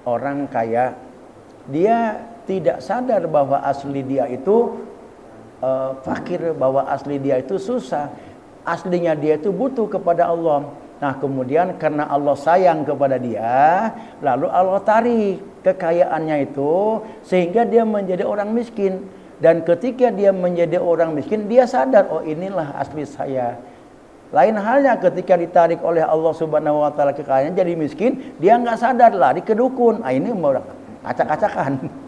orang kaya. Dia tidak sadar bahwa asli dia itu fakir, bahwa asli dia itu susah. Aslinya dia itu butuh kepada Allah. Nah kemudian karena Allah sayang kepada dia, lalu Allah tarik kekayaannya itu sehingga dia menjadi orang miskin. Dan ketika dia menjadi orang miskin, dia sadar, oh inilah asli saya. Lain halnya ketika ditarik oleh Allah Subhanahu wa taala kekayaannya jadi miskin, dia nggak sadar, lari ke dukun. Ah ini mau acak-acakan.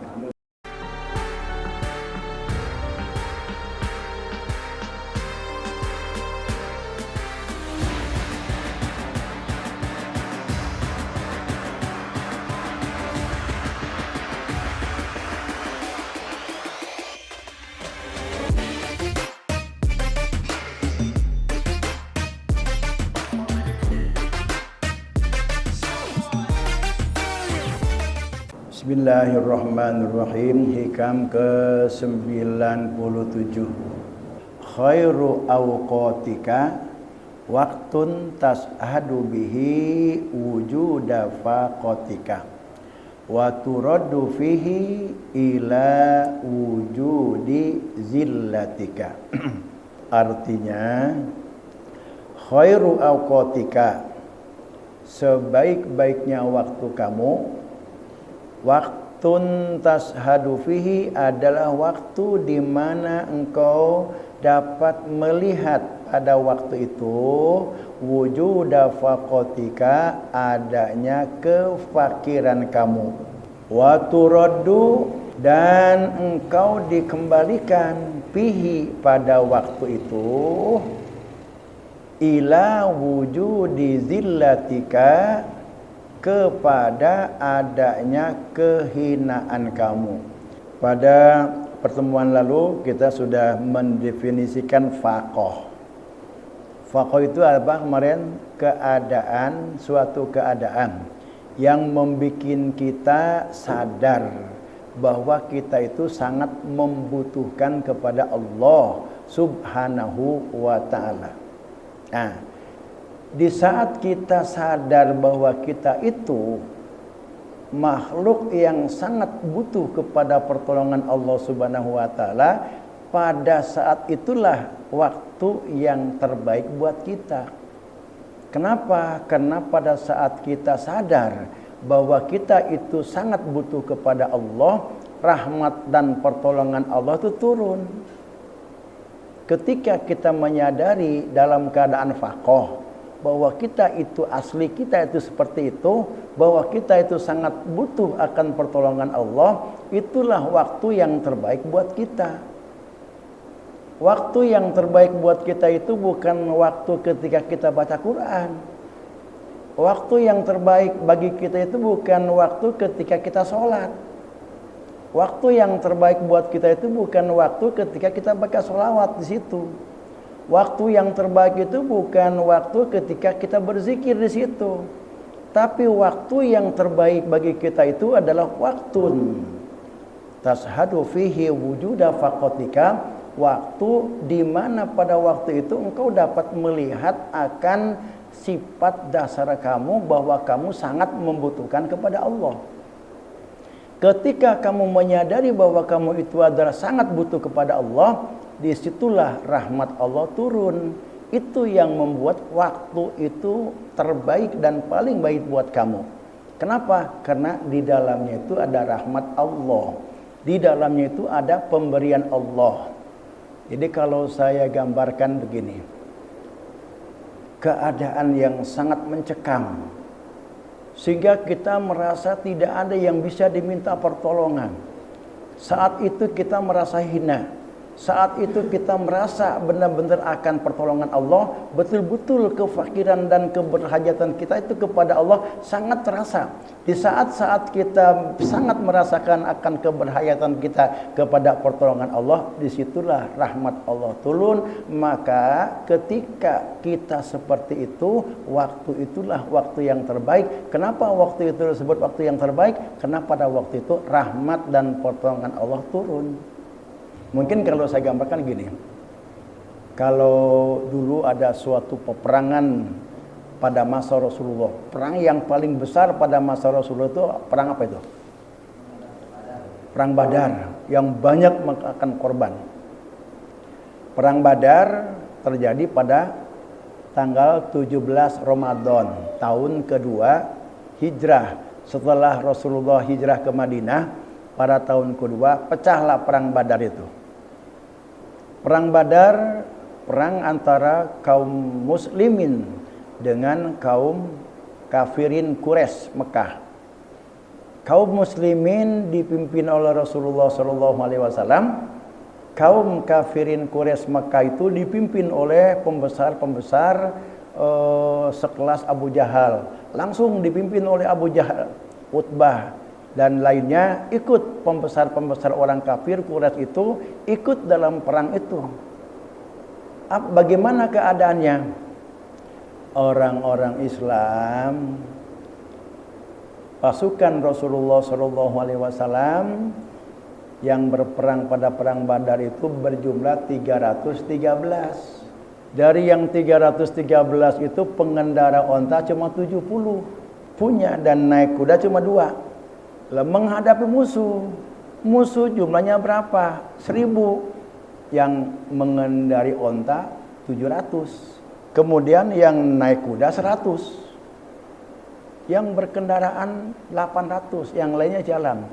Bismillahirrahmanirrahim. Hikam ke-97. Khairu awqatika waqtun tashhadu bihi wujuda faqatika wa turaddu fihi ila wujudi zillatika. Artinya, khairu awqatika, sebaik-baiknya waktu kamu, waktun tashhadu fihi adalah waktu di mana engkau dapat melihat pada waktu itu wujuda faqatika, adanya kefakiran kamu, wa turaddu, dan engkau dikembalikan fihi pada waktu itu ila wujudi zillatika, kepada adanya kehinaan kamu. Pada pertemuan lalu kita sudah mendefinisikan faqah. Faqah itu apa kemarin? Keadaan, suatu keadaan yang membuat kita sadar bahwa kita itu sangat membutuhkan kepada Allah Subhanahu wa ta'ala. Nah, di saat kita sadar bahwa kita itu makhluk yang sangat butuh kepada pertolongan Allah Subhanahu wa taala, pada saat itulah waktu yang terbaik buat kita. Kenapa? Karena pada saat kita sadar bahwa kita itu sangat butuh kepada Allah, rahmat dan pertolongan Allah itu turun. Ketika kita menyadari dalam keadaan faqah bahwa kita itu asli kita itu seperti itu, bahwa kita itu sangat butuh akan pertolongan Allah, itulah waktu yang terbaik buat kita. Waktu yang terbaik buat kita itu bukan waktu ketika kita baca Quran. Waktu yang terbaik bagi kita itu bukan waktu ketika kita sholat. Waktu yang terbaik buat kita itu bukan waktu ketika kita baca sholawat di situ. Waktu yang terbaik itu bukan waktu ketika kita berzikir di situ. Tapi waktu yang terbaik bagi kita itu adalah waktu tashhadu fihi wujuda faqatika, waktu di mana pada waktu itu engkau dapat melihat akan sifat dasar kamu bahwa kamu sangat membutuhkan kepada Allah. Ketika kamu menyadari bahwa kamu itu adalah sangat butuh kepada Allah, disitulah rahmat Allah turun. Itu yang membuat waktu itu terbaik dan paling baik buat kamu. Kenapa? Karena di dalamnya itu ada rahmat Allah. Di dalamnya itu ada pemberian Allah. Jadi kalau saya gambarkan begini, keadaan yang sangat mencekam, sehingga kita merasa tidak ada yang bisa diminta pertolongan. Saat itu kita merasa hina. Saat itu kita merasa benar-benar akan pertolongan Allah, betul-betul kefakiran dan keberhajatan kita itu kepada Allah sangat terasa. Di saat-saat kita sangat merasakan akan keberhajatan kita kepada pertolongan Allah, disitulah rahmat Allah turun. Maka ketika kita seperti itu, waktu itulah waktu yang terbaik. Kenapa waktu itu disebut waktu yang terbaik? Karena pada waktu itu rahmat dan pertolongan Allah turun. Mungkin kalau saya gambarkan gini, kalau dulu ada suatu peperangan pada masa Rasulullah. Perang yang paling besar pada masa Rasulullah itu perang apa itu? Perang Badar, yang banyak memakan korban. Perang Badar terjadi pada tanggal 17 Ramadan tahun kedua hijrah. Setelah Rasulullah hijrah ke Madinah pada tahun kedua, pecahlah perang Badar itu. Perang Badar, perang antara kaum muslimin dengan kaum kafirin Quraisy Mekah. Kaum muslimin dipimpin oleh Rasulullah SAW. Kaum kafirin Quraisy Mekah itu dipimpin oleh pembesar-pembesar sekelas Abu Jahal. Langsung dipimpin oleh Abu Jahal, Utbah dan lainnya, ikut pembesar-pembesar orang kafir Quraisy itu ikut dalam perang itu. Bagaimana keadaannya? Orang-orang Islam, pasukan Rasulullah SAW yang berperang pada perang Badar itu berjumlah 313. Dari yang 313 itu pengendara onta cuma 70 punya, dan naik kuda cuma 2. Menghadapi musuh jumlahnya berapa? 1000. Yang mengendari onta 700. Kemudian yang naik kuda 100. Yang berkendaraan 800, yang lainnya jalan.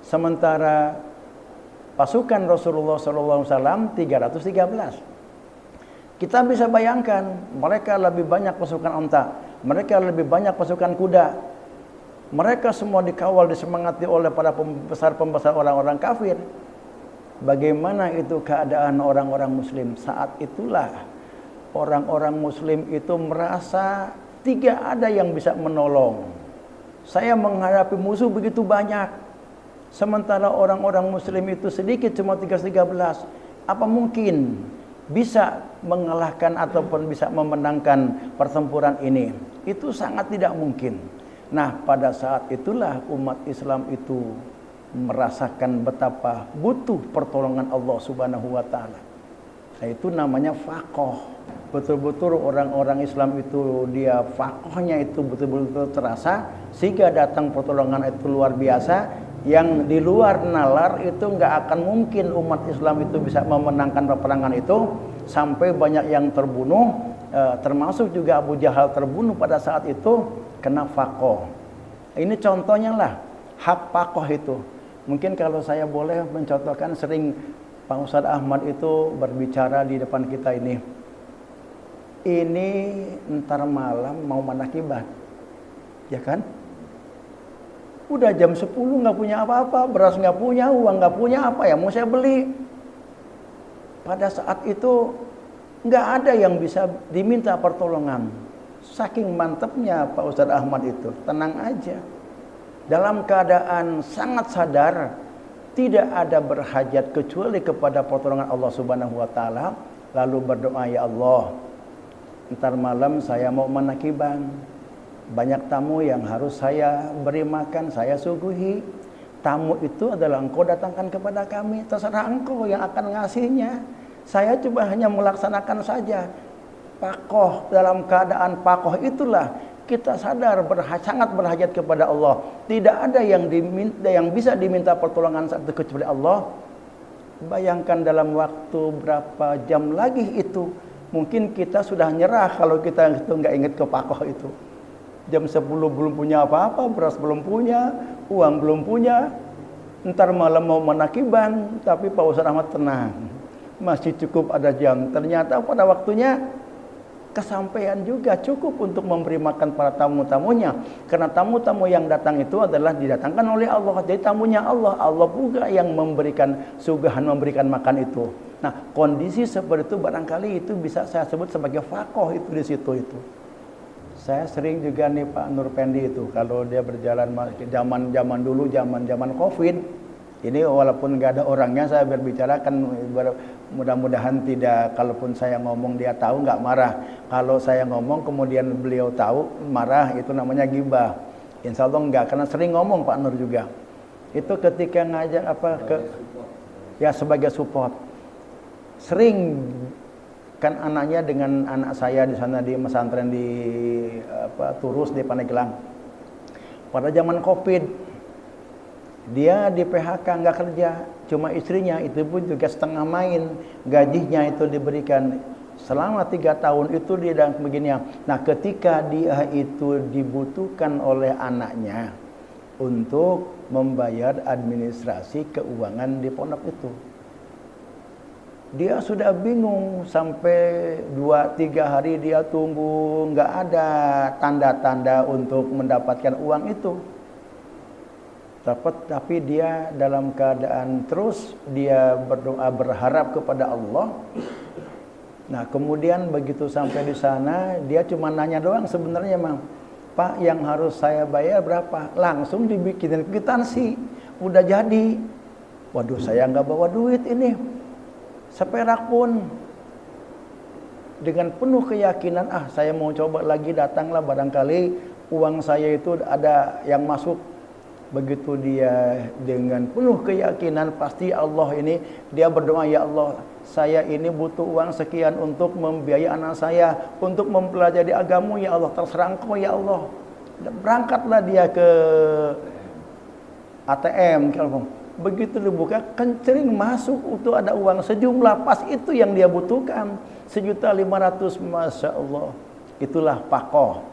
Sementara pasukan Rasulullah SAW 313. Kita bisa bayangkan, mereka lebih banyak pasukan onta, mereka lebih banyak pasukan kuda. Mereka semua dikawal, disemangati oleh para pembesar-pembesar orang-orang kafir. Bagaimana itu keadaan orang-orang muslim? Saat itulah orang-orang muslim itu merasa tidak ada yang bisa menolong. Saya menghadapi musuh begitu banyak, sementara orang-orang muslim itu sedikit, cuma 313. Apa mungkin bisa mengalahkan ataupun bisa memenangkan pertempuran ini? Itu sangat tidak mungkin. Nah, pada saat itulah umat Islam itu merasakan betapa butuh pertolongan Allah Subhanahu wa taala. Nah, itu namanya faqih. Betul-betul orang-orang Islam itu dia faqihnya itu betul-betul terasa, sehingga datang pertolongan itu luar biasa. Yang di luar nalar itu nggak akan mungkin umat Islam itu bisa memenangkan peperangan itu, sampai banyak yang terbunuh, termasuk juga Abu Jahal terbunuh pada saat itu kena faqih. Ini contohnya lah hak faqih itu. Mungkin kalau saya boleh mencontohkan, sering Pak Ustadz Ahmad itu berbicara di depan kita ini ntar malam mau manakibat, ya kan? Udah jam 10 nggak punya apa-apa, beras nggak punya, uang nggak punya, apa ya mau saya beli? Pada saat itu nggak ada yang bisa diminta pertolongan. Saking mantapnya Pak Ustadz Ahmad itu, tenang aja. Dalam keadaan sangat sadar, tidak ada berhajat kecuali kepada pertolongan Allah Subhanahu wa taala, lalu berdoa, ya Allah, ntar malam saya mau menakiban. Banyak tamu yang harus saya beri makan, saya suguhi. Tamu itu adalah engkau datangkan kepada kami, terserah engkau yang akan ngasihnya. Saya cuma hanya melaksanakan saja. Faqih, dalam keadaan faqih itulah kita sadar sangat berhajat kepada Allah. Tidak ada yang bisa diminta pertolongan saat itu kecuali Allah. Bayangkan dalam waktu berapa jam lagi itu, mungkin kita sudah nyerah kalau kita itu nggak ingat ke faqih itu. Jam 10 belum punya apa-apa, beras belum punya, uang belum punya. Ntar malam mau menakiban, tapi Pak Ustadz Ahmad tenang, masih cukup ada jam. Ternyata pada waktunya kesampaian juga, cukup untuk memberi makan para tamu-tamunya. Karena tamu-tamu yang datang itu adalah didatangkan oleh Allah. Jadi tamunya Allah, Allah juga yang memberikan suguhan, memberikan makan itu. Nah, kondisi seperti itu barangkali itu bisa saya sebut sebagai faqih itu di situ itu. Saya sering juga nih Pak Nur Pendi itu, kalau dia berjalan zaman dulu, zaman Covid, ini walaupun nggak ada orangnya saya berbicara kan, mudah-mudahan tidak, kalaupun saya ngomong dia tahu nggak marah. Kalau saya ngomong kemudian beliau tahu marah, itu namanya ghibah. Insya Allah nggak, karena sering ngomong Pak Nur juga. Itu ketika ngajak sebagai support. Sering kan anaknya dengan anak saya di sana di pesantren di Turus di Pandeglang. Pada zaman Covid dia di PHK nggak kerja, cuma istrinya itu pun juga setengah main, gajinya itu diberikan selama 3 tahun itu dia dan begini. Nah, ketika dia itu dibutuhkan oleh anaknya untuk membayar administrasi keuangan di pondok itu, dia sudah bingung sampai 2-3 hari dia tunggu, nggak ada tanda-tanda untuk mendapatkan uang itu. Tapi dia dalam keadaan terus dia berdoa berharap kepada Allah. Nah, kemudian begitu sampai di sana dia cuma nanya doang sebenarnya, Mang. Pak, yang harus saya bayar berapa? Langsung dibikinin kwitansi, udah jadi. Waduh, saya nggak bawa duit ini. Seperak pun. Dengan penuh keyakinan, saya mau coba lagi, datanglah barangkali uang saya itu ada yang masuk. Begitu dia dengan penuh keyakinan pasti Allah ini, dia berdoa, ya Allah, saya ini butuh uang sekian untuk membiayai anak saya, untuk mempelajari agama, ya Allah, terserah Engkau ya Allah. Berangkatlah dia ke ATM, begitu dibuka, kencering masuk itu ada uang sejumlah pas itu yang dia butuhkan, 1.500.000, Masya Allah. Itulah pakoh.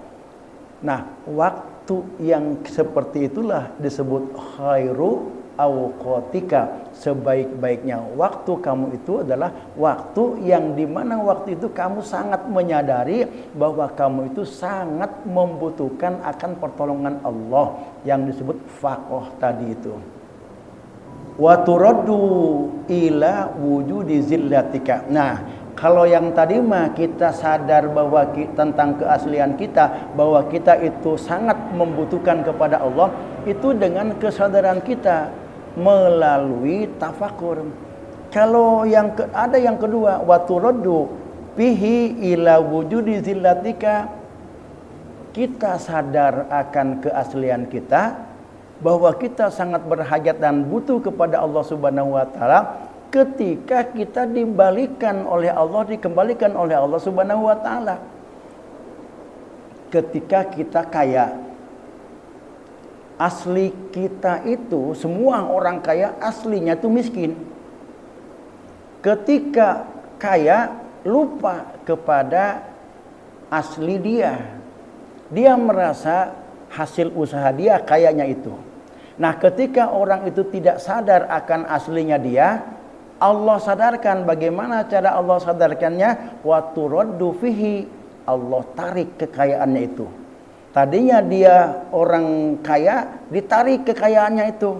Nah, waktu yang seperti itulah disebut khairu awqatika, sebaik-baiknya waktu kamu itu adalah waktu yang dimana waktu itu kamu sangat menyadari bahwa kamu itu sangat membutuhkan akan pertolongan Allah yang disebut faqih tadi itu. Wa turaddu ila wujudi zillatika. Nah, kalau yang tadi mah kita sadar bahwa tentang keaslian kita, bahwa kita itu sangat membutuhkan kepada Allah, itu dengan kesadaran kita melalui tafakur. Kalau ada yang kedua, wa turaddu bihi ila wujudi zillatika, kita sadar akan keaslian kita bahwa kita sangat berhajat dan butuh kepada Allah Subhanahu wa taala ketika kita dikembalikan oleh Allah Subhanahu wa taala. Ketika kita kaya, asli kita itu, semua orang kaya aslinya itu miskin. Ketika kaya lupa kepada asli dia. Dia merasa hasil usaha dia kayanya itu. Nah, ketika orang itu tidak sadar akan aslinya dia, Allah sadarkan. Bagaimana cara Allah sadarkannya? Wa turaddu fihi, Allah tarik kekayaannya itu. Tadinya dia orang kaya, ditarik kekayaannya itu.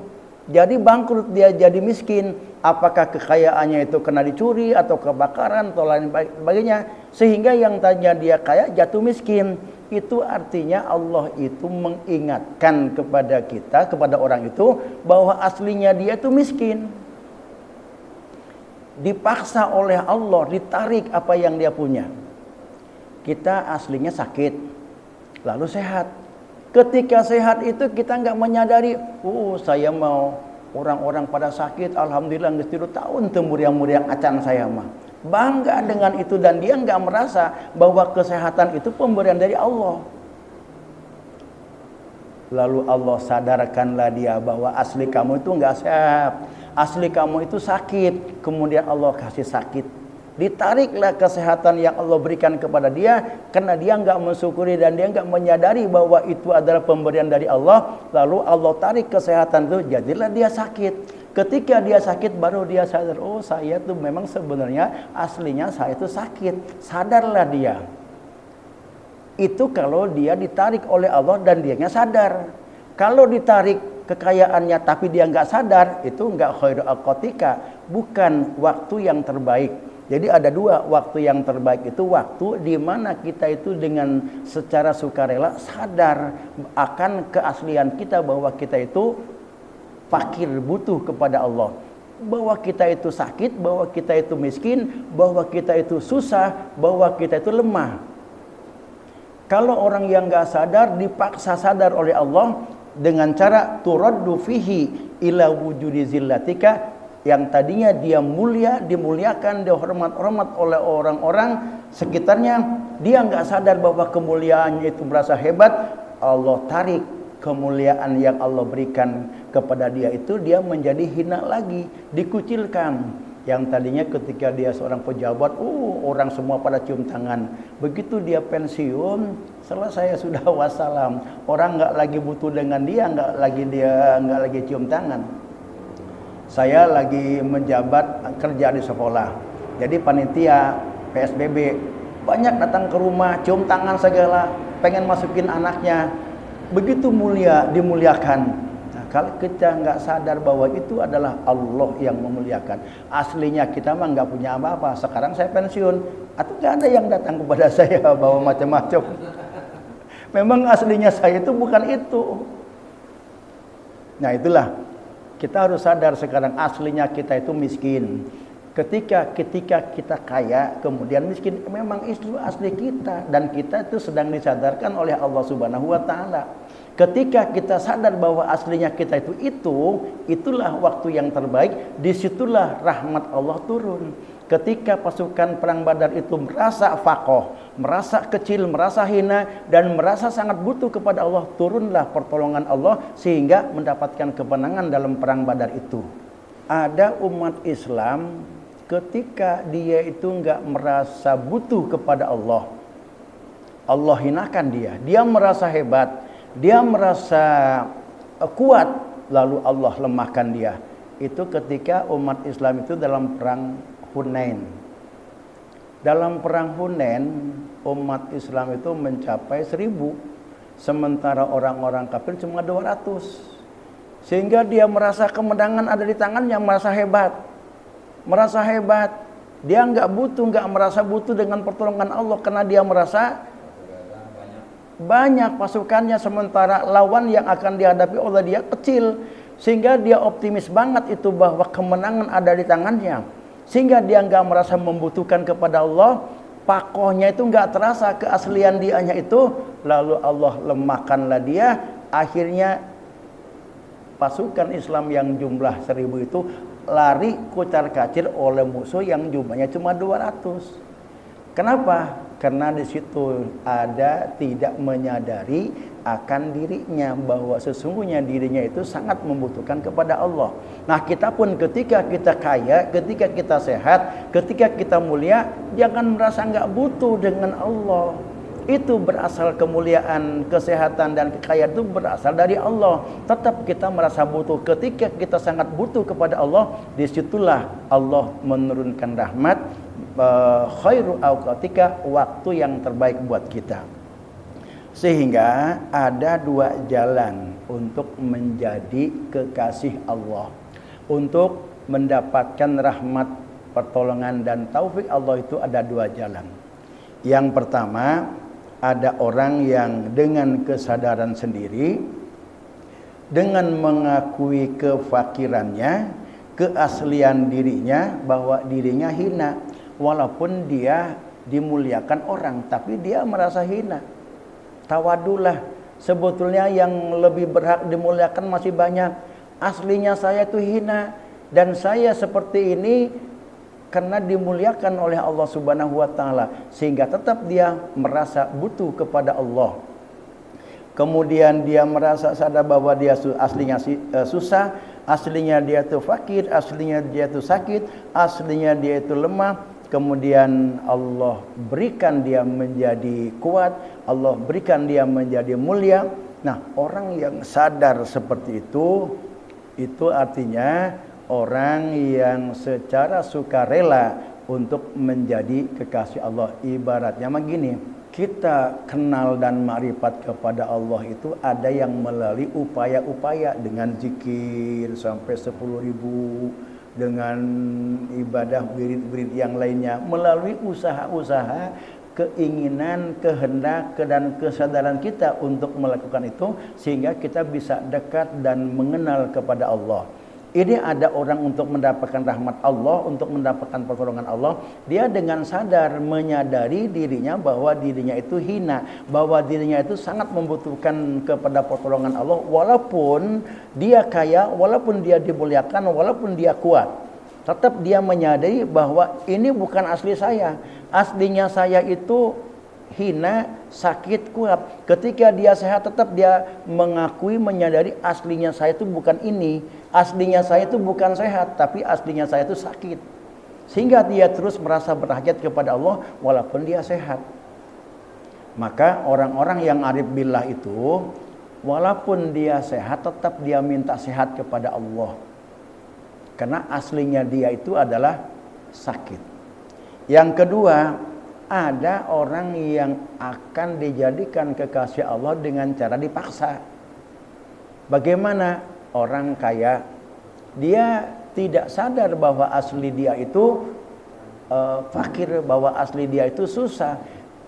Jadi bangkrut, dia jadi miskin. Apakah kekayaannya itu kena dicuri atau kebakaran atau lain sebagainya, sehingga yang tadinya dia kaya jatuh miskin. Itu artinya Allah itu mengingatkan kepada kita, kepada orang itu, bahwa aslinya dia itu miskin. Dipaksa oleh Allah, ditarik apa yang dia punya. Kita aslinya sakit, lalu sehat. Ketika sehat itu kita nggak menyadari, saya mau orang-orang pada sakit, alhamdulillah nggak 3 tahun temuriang-muriang acan saya mah. Bangga dengan itu, dan dia nggak merasa bahwa kesehatan itu pemberian dari Allah. Lalu Allah sadarkanlah dia bahwa asli kamu itu nggak sehat, asli kamu itu sakit. Kemudian Allah kasih sakit, ditariklah kesehatan yang Allah berikan kepada dia, karena dia nggak mensyukuri dan dia nggak menyadari bahwa itu adalah pemberian dari Allah. Lalu Allah tarik kesehatan itu, jadilah dia sakit. Ketika dia sakit baru dia sadar, saya tuh memang sebenarnya aslinya saya itu sakit. Sadarlah dia. Itu kalau dia ditarik oleh Allah dan dianya sadar. Kalau ditarik kekayaannya tapi dia nggak sadar, itu nggak khairu aqatika, bukan waktu yang terbaik. Jadi ada 2 waktu yang terbaik, itu waktu di mana kita itu dengan secara sukarela sadar akan keaslian kita bahwa kita itu fakir, butuh kepada Allah, bahwa kita itu sakit, bahwa kita itu miskin, bahwa kita itu susah, bahwa kita itu lemah. Kalau orang yang nggak sadar dipaksa sadar oleh Allah dengan cara turaddu fihi ila wujudi zillatika, yang tadinya dia mulia, dimuliakan, dihormat-hormat oleh orang-orang sekitarnya, dia nggak sadar bahwa kemuliaannya itu merasa hebat. Allah tarik kemuliaan yang Allah berikan kepada dia itu, dia menjadi hina lagi, dikucilkan. Yang tadinya ketika dia seorang pejabat, orang semua pada cium tangan. Begitu dia pensiun, selesai sudah wassalam. Orang nggak lagi butuh dengan dia, nggak lagi cium tangan. Saya lagi menjabat kerja di sekolah. Jadi panitia PSBB banyak datang ke rumah, cium tangan segala, pengen masukin anaknya. Begitu mulia, dimuliakan. Kalau kita nggak sadar bahwa itu adalah Allah yang memuliakan, aslinya kita mah nggak punya apa-apa. Sekarang saya pensiun, atau nggak ada yang datang kepada saya bawa macam-macam. Memang aslinya saya itu bukan itu. Nah itulah, kita harus sadar sekarang aslinya kita itu miskin. Ketika kita kaya kemudian miskin, memang itu asli kita, dan kita itu sedang disadarkan oleh Allah Subhanahu wa taala. Ketika kita sadar bahwa aslinya kita itulah waktu yang terbaik, disitulah rahmat Allah turun. Ketika pasukan perang Badar itu merasa faqih, merasa kecil, merasa hina, dan merasa sangat butuh kepada Allah, turunlah pertolongan Allah sehingga mendapatkan kemenangan dalam perang Badar itu. Ada umat Islam ketika dia itu enggak merasa butuh kepada Allah, Allah hinakan dia merasa hebat, dia merasa kuat, lalu Allah lemahkan dia. Itu ketika umat Islam itu dalam perang Hunain. Dalam perang Hunain, umat Islam itu mencapai 1000, sementara orang-orang kafir cuma 200. Sehingga dia merasa kemenangan ada di tangannya, merasa hebat. Dia nggak merasa butuh dengan pertolongan Allah, karena dia merasa banyak pasukannya, sementara lawan yang akan dihadapi oleh dia kecil. Sehingga dia optimis banget itu bahwa kemenangan ada di tangannya, sehingga dia nggak merasa membutuhkan kepada Allah. Pakohnya itu nggak terasa, keaslian dianya itu, lalu Allah lemahkanlah dia. Akhirnya pasukan Islam yang jumlah 1000 itu lari kucar-kacir oleh musuh yang jumlahnya cuma 200. Kenapa? Karena di situ ada tidak menyadari akan dirinya, bahwa sesungguhnya dirinya itu sangat membutuhkan kepada Allah. Nah, kita pun ketika kita kaya, ketika kita sehat, ketika kita mulia, jangan merasa nggak butuh dengan Allah. Itu berasal kemuliaan, kesehatan, dan kekayaan itu berasal dari Allah. Tetap kita merasa butuh. Ketika kita sangat butuh kepada Allah, disitulah Allah menurunkan rahmat, khairu awqatika, waktu yang terbaik buat kita. Sehingga ada 2 jalan untuk menjadi kekasih Allah, untuk mendapatkan rahmat, pertolongan, dan taufik Allah. Itu ada 2 jalan. Yang pertama, ada orang yang dengan kesadaran sendiri, dengan mengakui kefakirannya, keaslian dirinya, bahwa dirinya hina. Walaupun dia dimuliakan orang, tapi dia merasa hina. Tawadulah, sebetulnya yang lebih berhak dimuliakan masih banyak. Aslinya saya itu hina, dan saya seperti ini karena dimuliakan oleh Allah Subhanahu wa taala, sehingga tetap dia merasa butuh kepada Allah. Kemudian dia merasa sadar bahwa dia aslinya susah, aslinya dia itu fakir, aslinya dia itu sakit, aslinya dia itu lemah. Kemudian Allah berikan dia menjadi kuat, Allah berikan dia menjadi mulia. Nah, orang yang sadar seperti itu artinya orang yang secara sukarela untuk menjadi kekasih Allah. Ibaratnya begini, kita kenal dan makrifat kepada Allah itu ada yang melalui upaya-upaya, dengan zikir sampai 10.000, dengan ibadah wirid-wirid yang lainnya, melalui usaha-usaha, keinginan, kehendak, dan kesadaran kita untuk melakukan itu, sehingga kita bisa dekat dan mengenal kepada Allah. Ini ada orang untuk mendapatkan rahmat Allah, untuk mendapatkan pertolongan Allah, dia dengan sadar menyadari dirinya bahwa dirinya itu hina, bahwa dirinya itu sangat membutuhkan kepada pertolongan Allah, walaupun dia kaya, walaupun dia dimuliakan, walaupun dia kuat. tetap dia menyadari bahwa ini bukan asli saya. Aslinya saya itu hina, sakit, kuat. Ketika dia sehat tetap dia mengakui, menyadari aslinya saya itu bukan ini. Aslinya saya itu bukan sehat, tapi aslinya saya itu sakit. Sehingga dia terus merasa berhajat kepada Allah walaupun dia sehat. Maka orang-orang yang arif billah itu walaupun dia sehat tetap dia minta sehat kepada Allah. Karena aslinya dia itu adalah sakit. Yang kedua, ada orang yang akan dijadikan kekasih Allah dengan cara dipaksa. Bagaimana? Orang kaya, dia tidak sadar bahwa asli dia itu fakir, bahwa asli dia itu susah.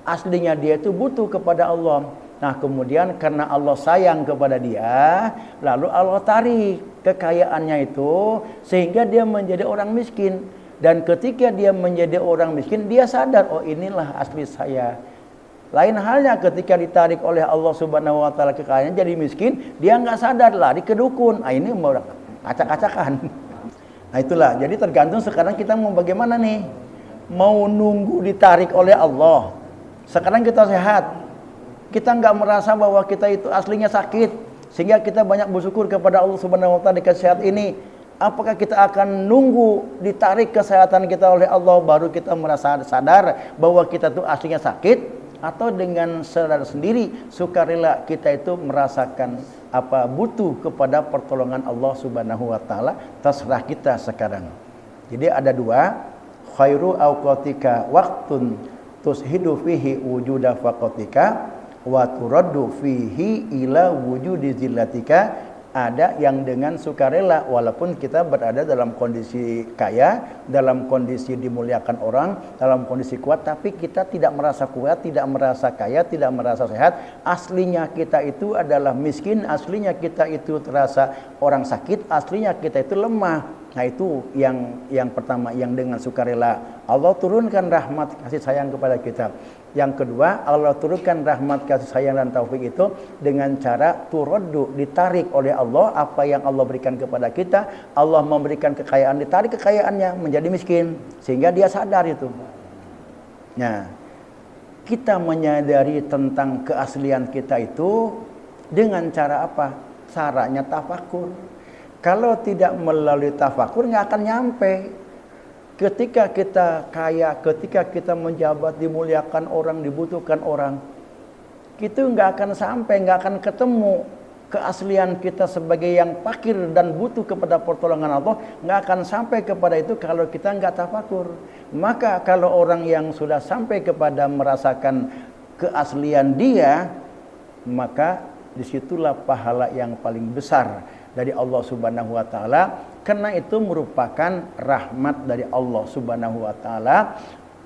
Aslinya dia itu butuh kepada Allah. Nah kemudian karena Allah sayang kepada dia, lalu Allah tarik kekayaannya itu sehingga dia menjadi orang miskin. Dan ketika dia menjadi orang miskin, dia sadar, oh inilah asli saya. Lain halnya ketika ditarik oleh Allah Subhanahu wa taala kekayaannya jadi miskin, dia nggak sadar, lari ke dukun. Ah ini mau acak-acakan. Nah itulah, jadi tergantung sekarang kita mau bagaimana nih. Mau nunggu ditarik oleh Allah. Sekarang kita sehat. Kita nggak merasa bahwa kita itu aslinya sakit. Sehingga kita banyak bersyukur kepada Allah Subhanahu wa taala dikasih sehat ini. Apakah kita akan nunggu ditarik kesehatan kita oleh Allah baru kita merasa sadar bahwa kita itu aslinya sakit, atau dengan sadar sendiri sukarela kita itu merasakan butuh kepada pertolongan Allah Subhanahu wa taala? Terserah kita sekarang. Jadi ada dua, khairu awqatika waqtun tushidu fihi wujuda faqatika wa turaddu fihi ila wujudi zillatika. Ada yang dengan sukarela walaupun kita berada dalam kondisi kaya, dalam kondisi dimuliakan orang, dalam kondisi kuat, tapi kita tidak merasa kuat, tidak merasa kaya, tidak merasa sehat. Aslinya kita itu adalah miskin, aslinya kita itu terasa orang sakit, aslinya kita itu lemah. Nah itu yang pertama, yang dengan sukarela Allah turunkan rahmat kasih sayang kepada kita. Yang kedua, Allah turunkan rahmat kasih sayang dan taufik itu dengan cara turaddu, ditarik oleh Allah apa yang Allah berikan kepada kita. Allah memberikan kekayaan, ditarik kekayaannya menjadi miskin sehingga dia sadar itu. Nah, kita menyadari tentang keaslian kita itu dengan cara apa? Caranya tafakur. Kalau tidak melalui tafakur nggak akan nyampe. Ketika kita kaya, ketika kita menjabat, dimuliakan orang, dibutuhkan orang, kita nggak akan sampai, nggak akan ketemu keaslian kita sebagai yang fakir dan butuh kepada pertolongan Allah. Nggak akan sampai kepada itu kalau kita nggak tafakur. Maka kalau orang yang sudah sampai kepada merasakan keaslian dia, maka disitulah pahala yang paling besar dari Allah Subhanahu wa taala. Karena itu merupakan rahmat dari Allah Subhanahu wa taala.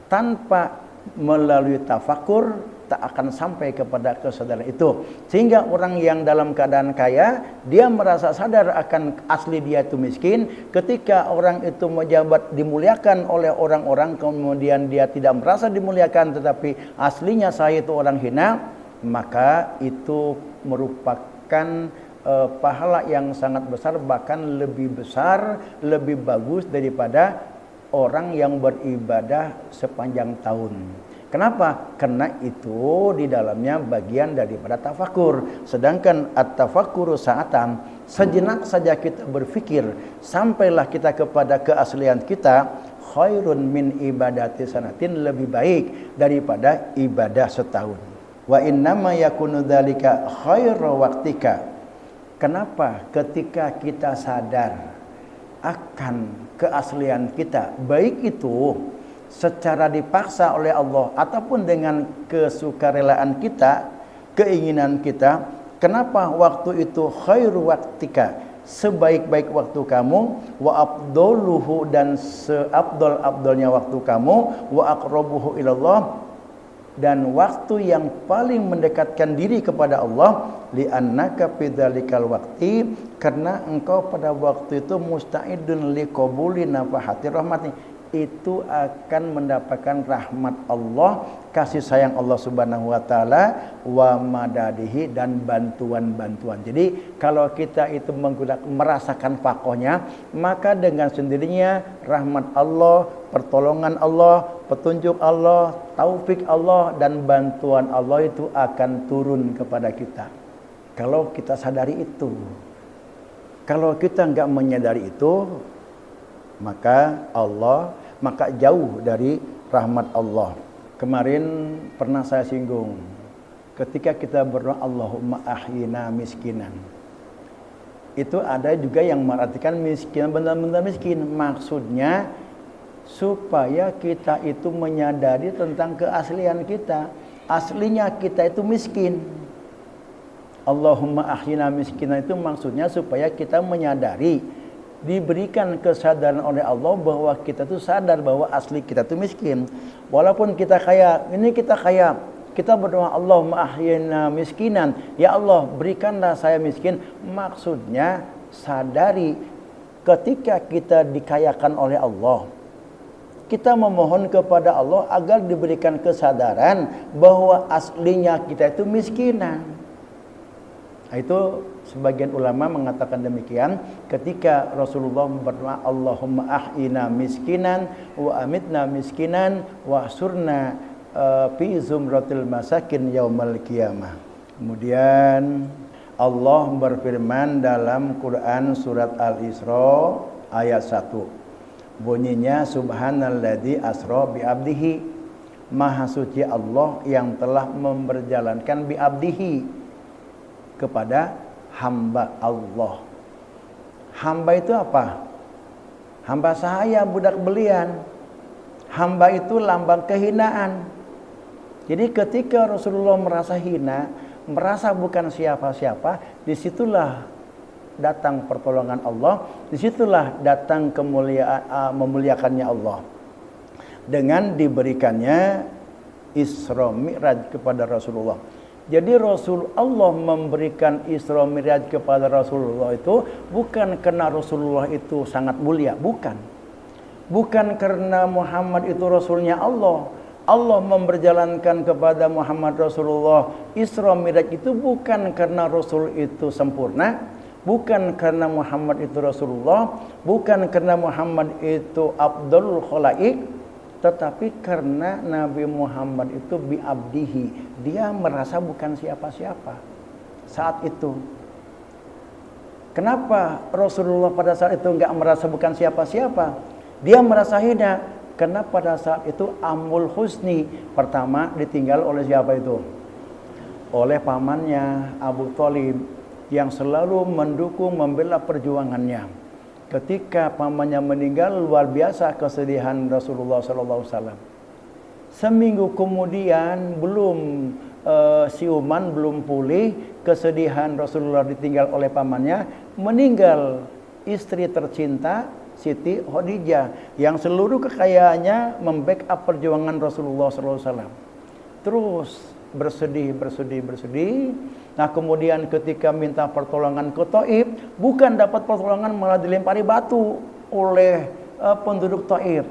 Tanpa melalui tafakur tak akan sampai kepada kesadaran itu. Sehingga orang yang dalam keadaan kaya, dia merasa sadar akan asli dia itu miskin. Ketika orang itu menjabat, dimuliakan oleh orang-orang, kemudian dia tidak merasa dimuliakan tetapi aslinya saya itu orang hina, maka itu merupakan pahala yang sangat besar, bahkan lebih besar, lebih bagus daripada orang yang beribadah sepanjang tahun. Kenapa? Karena itu di dalamnya bagian daripada tafakur. Sedangkan at-tafakkuru sa'atan, sejenak saja kita berfikir, sampailah kita kepada keaslian kita, khairun min ibadati sanatin, lebih baik daripada ibadah setahun. Wa innama yakunu dzalika khairu waqtika. Kenapa? Ketika kita sadar akan keaslian kita, baik itu secara dipaksa oleh Allah ataupun dengan kesukarelaan kita, keinginan kita, kenapa waktu itu khairu waqtika, sebaik-baik waktu kamu, wa afdaluhu, dan seabdol-abdolnya waktu kamu, wa aqrabuhu ilallah, dan waktu yang paling mendekatkan diri kepada Allah, li'annaka bidzalikal waqti, karena engkau pada waktu itu musta'idun liqabuli nafahati rahmati, itu akan mendapatkan rahmat Allah, kasih sayang Allah Subhanahu wa taala, wa madadihi, dan bantuan-bantuan. Jadi kalau kita itu merasakan faqohnya, maka dengan sendirinya rahmat Allah, pertolongan Allah, petunjuk Allah, taufik Allah, dan bantuan Allah itu akan turun kepada kita. Kalau kita sadari itu. Kalau kita enggak menyadari itu, maka jauh dari rahmat Allah. Kemarin pernah saya singgung, ketika kita berdoa Allahumma ahyina miskinan, itu ada juga yang mengartikan miskin, benar-benar miskin. Maksudnya supaya kita itu menyadari tentang keaslian kita. Aslinya kita itu miskin. Allahumma ahyina miskinan itu maksudnya supaya kita menyadari, diberikan kesadaran oleh Allah bahwa kita tuh sadar bahwa asli kita tuh miskin. Walaupun kita kaya, kita berdoa Allahumma ahyina miskinan, ya Allah berikanlah saya miskin. Maksudnya sadari ketika kita dikayakan oleh Allah, kita memohon kepada Allah agar diberikan kesadaran bahwa aslinya kita itu miskinan. Itu sebagian ulama mengatakan demikian ketika Rasulullah berdoa Allahumma ahyina miskinan wa amitna miskinan wa surna fi zumratil masakin yaumal qiyamah. Kemudian Allah berfirman dalam Quran surat Al-Isra ayat 1. Bunyinya subhanalladzi asra bi abdihi. Maha suci Allah yang telah memperjalankan bi abdihi, kepada hamba Allah. Hamba itu apa? Hamba sahaya, budak belian. Hamba itu lambang kehinaan. Jadi ketika Rasulullah merasa hina, merasa bukan siapa-siapa, disitulah datang pertolongan Allah, disitulah datang kemuliaan, memuliakannya Allah dengan diberikannya Isra Mi'raj kepada Rasulullah. Jadi Rasulullah memberikan Isra Mi'raj kepada Rasulullah itu bukan karena Rasulullah itu sangat mulia, bukan. Bukan karena Muhammad itu Rasulnya Allah. Allah memperjalankan kepada Muhammad Rasulullah Isra Mi'raj itu bukan karena Rasul itu sempurna, bukan karena Muhammad itu Rasulullah, bukan karena Muhammad itu Abdul Khalaik, tetapi karena Nabi Muhammad itu bi'abdihi, dia merasa bukan siapa-siapa saat itu. Kenapa Rasulullah pada saat itu enggak merasa bukan siapa-siapa? Dia merasa hina karena pada saat itu Amul Husni pertama ditinggal oleh siapa itu? Oleh pamannya Abu Thalib yang selalu mendukung membela perjuangannya. Ketika pamannya meninggal, luar biasa kesedihan Rasulullah SAW. Seminggu kemudian siuman belum pulih, kesedihan Rasulullah ditinggal oleh pamannya, meninggal istri tercinta Siti Khadijah yang seluruh kekayaannya membackup perjuangan Rasulullah SAW. Terus bersedih. Nah kemudian ketika minta pertolongan ke Taif, bukan dapat pertolongan malah dilempari batu oleh penduduk Taif.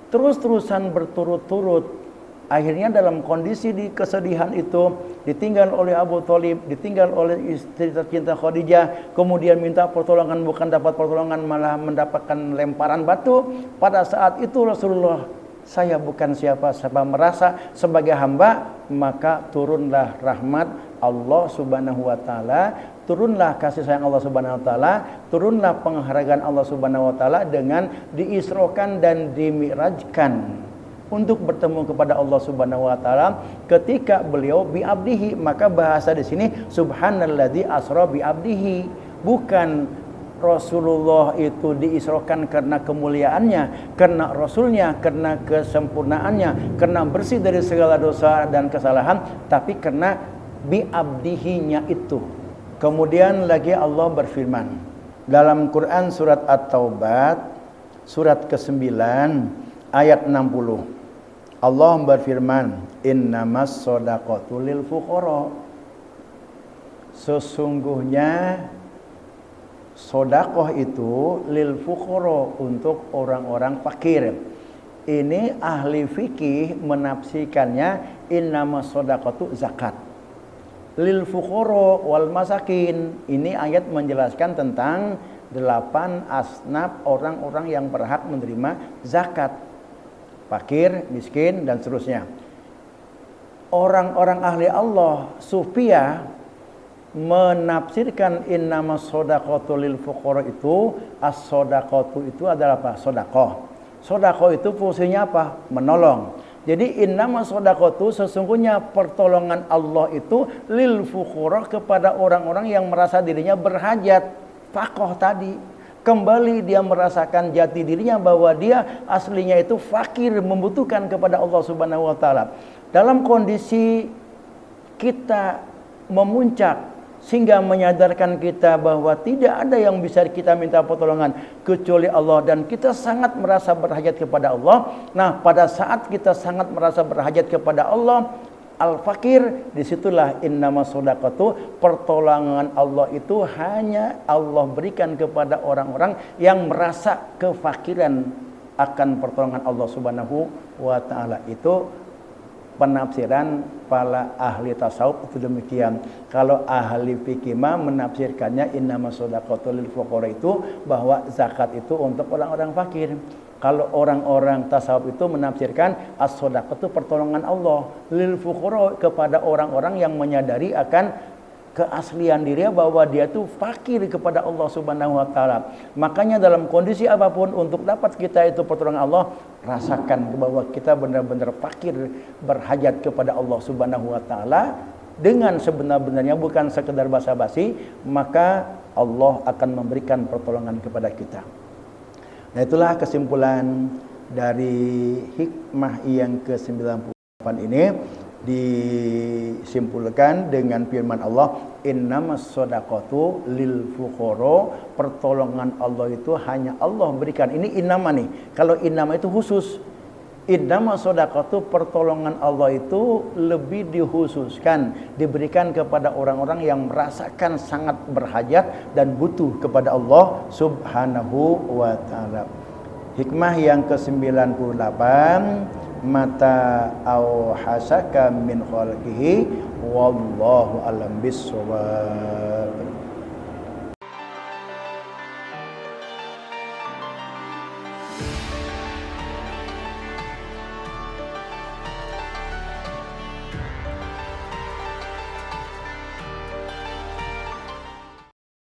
Terus-terusan berturut-turut. Akhirnya dalam kondisi di kesedihan itu ditinggal oleh Abu Thalib, ditinggal oleh istri tercinta Khadijah, kemudian minta pertolongan bukan dapat pertolongan malah mendapatkan lemparan batu. Pada saat itu Rasulullah, saya bukan siapa-siapa, merasa sebagai hamba, maka turunlah rahmat Allah Subhanahu wa taala, turunlah kasih sayang Allah Subhanahu wa taala, turunlah penghargaan Allah Subhanahu wa taala dengan diisrokan dan dimi'rajkan untuk bertemu kepada Allah Subhanahu wa taala ketika beliau bi'abdihi. Maka bahasa di sini subhanalladzi asra bi'abdihi, bukan Rasulullah itu diisrokan karena kemuliaannya, karena Rasulnya, karena kesempurnaannya, karena bersih dari segala dosa dan kesalahan, tapi karena bi'abdihinya itu. Kemudian lagi Allah berfirman dalam Quran surat At-Taubah surat ke-9 ayat 60. Allah berfirman, innamas shadaqatu lil fuqara. Sesungguhnya sedekah itu lil fuqara, untuk orang-orang fakir. Ini ahli fikih menafsirkannya innamas shadaqatu zakat lil fuqara wal masakin. Ini ayat menjelaskan tentang 8 asnaf orang-orang yang berhak menerima zakat. Fakir, miskin, dan seterusnya. Orang-orang ahli Allah, sufiyah, menafsirkan innamas shadaqatu lil fuqara itu, as-shadaqatu itu adalah apa? Sedekah. Sedekah itu fungsinya apa? Menolong. Jadi innamas shadaqatu sesungguhnya pertolongan Allah itu lil fuqara kepada orang-orang yang merasa dirinya berhajat. Faqih tadi. Kembali dia merasakan jati dirinya bahwa dia aslinya itu fakir, membutuhkan kepada Allah Subhanahu wa taala. Dalam kondisi kita memuncak sehingga menyadarkan kita bahwa tidak ada yang bisa kita minta pertolongan kecuali Allah, dan kita sangat merasa berhajat kepada Allah. Nah, pada saat kita sangat merasa berhajat kepada Allah, al-fakir, disitulah innamas shadaqatu, pertolongan Allah itu hanya Allah berikan kepada orang-orang yang merasa kefakiran akan pertolongan Allah Subhanahu wa taala. Itu penafsiran para ahli tasawuf itu demikian. Kalau ahli fikih menafsirkannya innamas shadaqatu lil fuqara itu bahwa zakat itu untuk orang-orang fakir. Kalau orang-orang tasawuf itu menafsirkan as-shadaqatu pertolongan Allah lil fuqara kepada orang-orang yang menyadari akan keaslian dirinya bahwa dia itu fakir kepada Allah Subhanahu wa taala. Makanya dalam kondisi apapun untuk dapat kita itu pertolongan Allah, rasakan bahwa kita benar-benar fakir, berhajat kepada Allah Subhanahu wa taala dengan sebenar-benarnya, bukan sekedar basa-basi, maka Allah akan memberikan pertolongan kepada kita. Nah, itulah kesimpulan dari hikmah yang ke-98 ini. Disimpulkan dengan firman Allah, innamas shadaqatu lil fuqara, pertolongan Allah itu hanya Allah berikan. Ini innama nih. Kalau innama itu khusus. Innamas shadaqatu, pertolongan Allah itu lebih dikhususkan, diberikan kepada orang-orang yang merasakan sangat berhajat dan butuh kepada Allah Subhanahu wa taala. Hikmah yang ke-98, mata au hasaka min khalqihi wallahu alam bissawab.